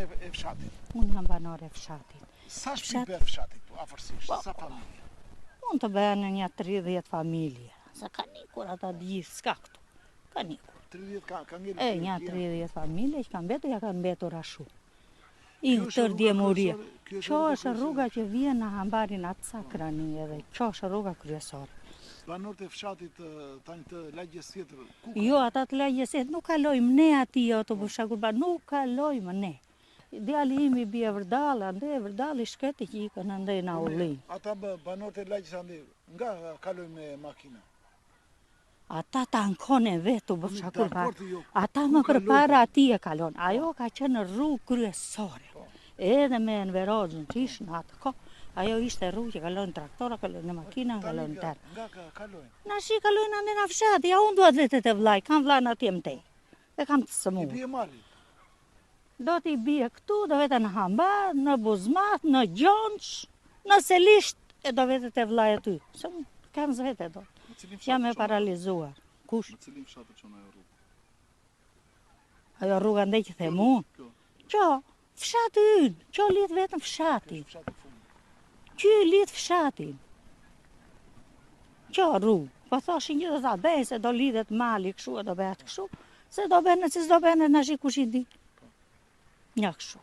banore e fshatit? Unë jam banore e fshatit. Sa shtëpi e fshatit, afërsisht, sa familje? Mund të bëhen një 30 familje. Sa ka nikur ata gjithë, s'ka këtu. Ka nikur. 30 ka ngel. Një 30 familje që kanë mbetur, ja kanë mbetur ashu. I tër djemurie. Kjo është rruga që vjen në hambarin atë sakrani edhe. Kjo është rruga kryesore. Banorët e fshatit tani të lagjes tjetër. Jo, ata të lagjes tjetër nuk kalojmë ne aty autobus Shakurba, nuk kalojmë ne. Djali imi bie vërdall, ande vërdalli shketi që ikën andej na ullin. Ata banorët e lagjes ande nga kalojnë me makina? Ata ta ankone vetu Shakurba. Ata më përpara ati e kalon. Ajo ka qenë rrugë kryesore. Edhe me Enverozën që ishë në atë ko. Ajo ishte rrugë që kalojnë traktora, kalojnë makina, kalojnë tërë. Nga kalojnë? Na shi kalojnë ande në fshati, ja unë duhet vetet e vlaj, kam vlaj në atje më tej. E kam të sëmu. I bie mali? Do t'i bie këtu, do vete në Hambar, në Buzmat, në Gjonç, në Selisht, e do vetet e vlaj aty. Se unë kam zvete do. Jam e paralizuar. Kush? Në cilin fshat e çon ajo rrugë? Ajo rruga ndaj që them unë. Qo, fshati ynë, qo lidh vetëm fshatin. Që lidh fshatin. Qo rrugë. Po thoshin gjithë ata, bej se do lidhet mali këshu, e do bëhet këshu. Se do bëhet, se s'do bëhet, në shi kush i di. Një këshu.